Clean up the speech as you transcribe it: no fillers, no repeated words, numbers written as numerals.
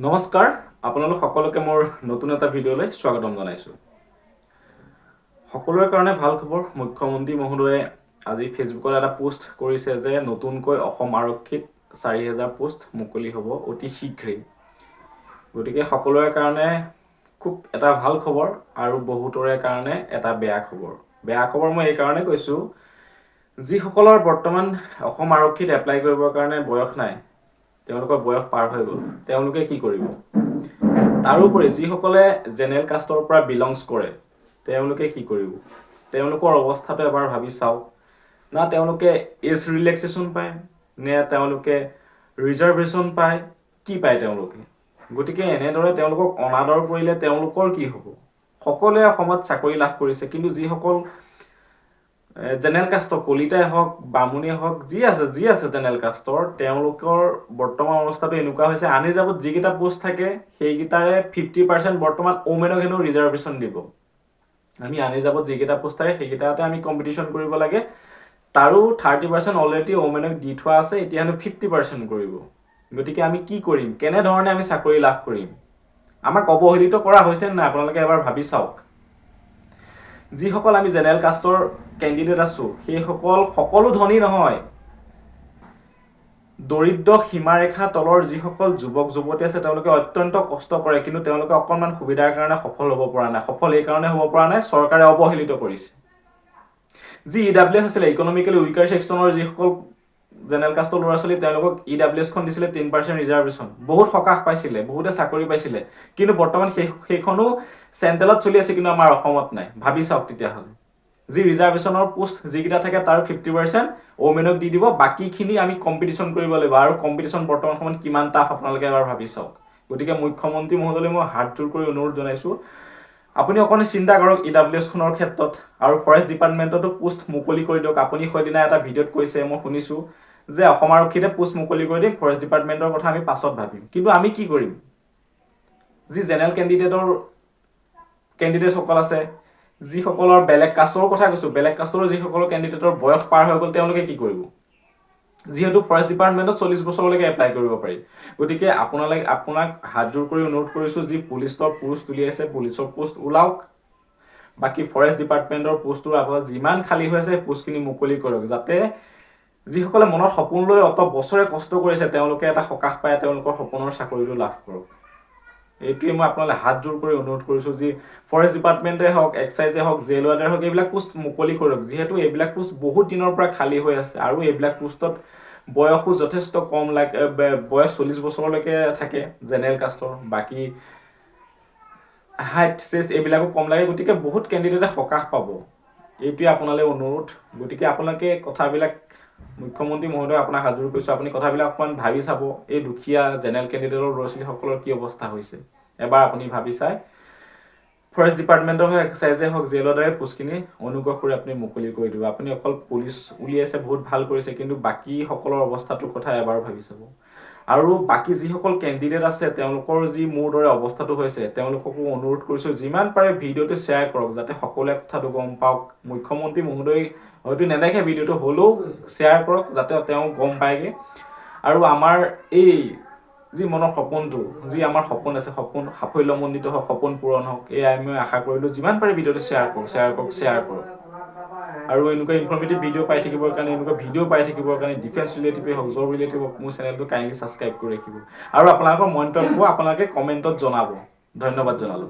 নমস্কাৰ আপোনালোক সকলোকে মোৰ নতুন এটা ভিডিঅ'লৈ স্বাগতম জনাইছো। সকলোৰে কাৰণে ভাল খবৰ। মুখ্যমন্ত্ৰী মহোদয়ে আজি ফেচবুকত এটা পোষ্ট কৰিছে যে নতুনকৈ অসম আৰক্ষীত 4000 পোষ্ট মুকলি হ'ব অতি শীঘ্ৰেই। গতিকে সকলোৰে কাৰণে খুব এটা ভাল খবৰ আৰু বহুতৰে কাৰণে এটা বেয়া খবৰ। বেয়া খবৰ মই এই কাৰণে কৈছো, যিসকলৰ বৰ্তমান অসম আৰক্ষীত এপ্লাই কৰিবৰ কাৰণে বয়স নাই, তেওঁলোকৰ বয়স পাৰ হৈ গ'ল, তেওঁলোকে কি কৰিব? তাৰোপৰি যিসকলে জেনেৰেল কাষ্টৰ পৰা বিলংছ কৰে, তেওঁলোকে কি কৰিব? তেওঁলোকৰ অৱস্থাটো এবাৰ ভাবি চাওক। না তেওঁলোকে এজ ৰিলেক্সেশ্যন পায়, নে তেওঁলোকে ৰিজাৰ্ভেশ্যন পায়, কি পায় তেওঁলোকে? গতিকে এনেদৰে তেওঁলোকক অনাদৰ কৰিলে তেওঁলোকৰ কি হ'ব? সকলোৱে অসমত চাকৰি লাভ কৰিছে, কিন্তু যিসকল জেনেৰেল কাষ্টৰ, কলিতাই হওক, বামুণীয়ে হওক, যি আছে জেনেৰেল কাষ্টৰ, তেওঁলোকৰ বৰ্তমান অৱস্থাটো এনেকুৱা হৈছে, আনৰিজাৰ্ভত যিকেইটা পোষ্ট থাকে সেইকেইটাৰে 50% বৰ্তমান ওমেনক হেনো ৰিজাৰ্ভেশ্যন দিব। আমি আনৰিজাৰ্ভত যিকেইটা পোষ্ট থাকে সেইকেইটাতে আমি কম্পিটিশ্যন কৰিব লাগে, তাৰো 30% অলৰেডি ওমেনক দি থোৱা আছে, এতিয়া হেনো 50% কৰিব। গতিকে আমি কি কৰিম? কেনেধৰণে আমি চাকৰি লাভ কৰিম? আমাক অৱহেলিত কৰা হৈছে নাই আপোনালোকে এবাৰ ভাবি চাওক। যিসকল আমি জেনেৰেল কাষ্টৰ কেণ্ডিডেট আছো, সেইসকল সকলো ধনী নহয়। দৰিদ্ৰ সীমাৰেখা তলৰ যিসকল যুৱক যুৱতী আছে তেওঁলোকে অত্যন্ত কষ্ট কৰে, কিন্তু তেওঁলোকে অকণমান সুবিধাৰ কাৰণে সফল হ'ব পৰা নাই। সফল এই কাৰণে হ'ব পৰা নাই, চৰকাৰে অৱহেলিত কৰিছে। যি EWS আছিলে, ইকনমিকেলি উইকাৰ ছেকশ্যনৰ যিসকল জেনেৰেল কাষ্টৰ ল'ৰা ছোৱালী, তেওঁলোকক EWSখন দিছিলে 10% ৰিজাৰ্ভেশ্যন, বহুত সকাহ পাইছিলে, বহুতে চাকৰি পাইছিলে, কিন্তু বৰ্তমান সেইখনো চেণ্ট্ৰেলত চলি আছে, কিন্তু আমাৰ অসমত নাই। ভাবি চাওক তেতিয়াহ'লে। যি ৰিজাৰ্ভেশ্যনৰ পোষ্ট যিকেইটা থাকে তাৰ 50% ওমেনক দি দিব, বাকীখিনি আমি কম্পিটিশ্যন কৰিব লাগিব। আৰু কম্পিটিশ্যন বৰ্তমান সময়ত কিমান টাফ আপোনালোকে এবাৰ ভাবি চাওক। গতিকে মুখ্যমন্ত্ৰী মহোদয়লৈ মই হাত জোৰ কৰি অনুৰোধ জনাইছো, আপুনি অকণমান চিন্তা কৰক EWSখনৰ ক্ষেত্ৰত, আৰু ফৰেষ্ট ডিপাৰ্টমেণ্টতো পোষ্ট মুকলি কৰি দিয়ক। আপুনি সেইদিনা এটা ভিডিঅ'ত কৈছে, মই শুনিছোঁ যে অসম আৰক্ষীতে পোষ্ট মুকলি কৰি দিম, ফৰেষ্ট ডিপাৰ্টমেণ্টৰ কথা আমি পাছত ভাবিম। কিন্তু আমি কি কৰিম? যি জেনেৰেল কেণ্ডিডেটসকল আছে, যিসকলৰ বেলেগ কাষ্টৰ কথা কৈছোঁ, বেলেগ কাষ্টৰ যিসকলৰ কেণ্ডিডেটৰ বয়স পাৰ হৈ গ'ল, তেওঁলোকে কি কৰিব? যিহেতু ফৰেষ্ট ডিপাৰ্টমেণ্টত 40 বছৰলৈকে এপ্লাই কৰিব পাৰি। গতিকে আপোনাক হাত জোৰ কৰি অনুৰোধ কৰিছোঁ, যি পুলিচৰ পোষ্ট উলিয়াইছে, পুলিচৰ পোষ্ট ওলাওক। বাকী ফৰেষ্ট ডিপাৰ্টমেণ্টৰ পোষ্টটোৰ আগত যিমান খালী হৈ আছে পোষ্টখিনি মুকলি কৰক, যাতে যিসকলে মনত সপোন লৈ অত বছৰে কষ্ট কৰিছে তেওঁলোকে এটা সকাহ পায়, তেওঁলোকৰ সপোনৰ চাকৰিটো লাভ কৰক। এইটোৱে মই আপোনালৈ হাত জোৰ কৰি অনুৰোধ কৰিছোঁ, যি ফৰেষ্ট ডিপাৰ্টমেণ্টে হওক, এক্সাইজে হওক, জেইলৱাৰ্ডে হওক, এইবিলাক পোষ্ট মুকলি কৰক। যিহেতু এইবিলাক পোষ্ট বহুত দিনৰ পৰা খালী হৈ আছে, আৰু এইবিলাক পোষ্টত বয়সো যথেষ্ট কম লাগে, বয়স 40 বছৰলৈকে থাকে জেনেৰেল কাষ্টৰ, বাকী হাইট চেষ্ট এইবিলাকো কম লাগে। গতিকে বহুত কেণ্ডিডেটে সকাহ পাব। এইটোৱে আপোনালৈ অনুৰোধ। গতিকে আপোনালোকে কথাবিলাক, মুখ্যমন্ত্ৰী মহোদয় আপোনাক হাত জোৰ কৰিছোঁ, আপুনি কথাবিলাক অকণমান ভাবি চাব। এই দুখীয়া জেনেৰেল কেণ্ডিডেটৰ ল'ৰা ছোৱালীসকলৰ কি অৱস্থা হৈছে এবাৰ আপুনি ভাবি চাই ফৰেষ্ট ডিপাৰ্টমেণ্টৰ হওক, এক্সাইজে হওক, জেইলৰ দৰে পোষ্টখিনি অনুগ্ৰহ কৰি আপুনি মুকলি কৰি দিব। আপুনি অকল পুলিচ উলিয়াইছে, বহুত ভাল কৰিছে, কিন্তু বাকীসকলৰ অৱস্থাটোৰ কথা এবাৰ ভাবি চাব। আৰু বাকী যিসকল কেণ্ডিডেট আছে তেওঁলোকৰ যি মোৰ দৰে অৱস্থাটো হৈছে, তেওঁলোককো অনুৰোধ কৰিছোঁ যিমান পাৰে ভিডিঅ'টো শ্বেয়াৰ কৰক, যাতে সকলোৱে কথাটো গম পাওক। মুখ্যমন্ত্ৰী মহোদয় হয়তো নেদেখে ভিডিঅ'টো, হ'লেও শ্বেয়াৰ কৰক যাতে তেওঁ গম পায়গৈ। আৰু আমাৰ এই যি মনৰ সপোনটো, যি আমাৰ সপোন আছে, সপোন সাফল্যমণ্ডিত হওক, সপোন পূৰণ হওক, এয়াই মই আশা কৰিলোঁ। যিমান পাৰে ভিডিঅ'টো শ্বেয়াৰ কৰক। আৰু এনেকুৱা ইনফৰ্মেটিভ ভিডিঅ' পাই থাকিবৰ কাৰণে, ডিফেন্স ৰিলেটিভে হওক, জব ৰিলেটিভ হওক, মোৰ চেনেলটো কাইণ্ডলি ছাবস্ক্ৰাইব কৰি ৰাখিব। আৰু আপোনালোকৰ মন্তব্য আপোনালোকে কমেণ্টত জনাব। ধন্যবাদ জনালোঁ।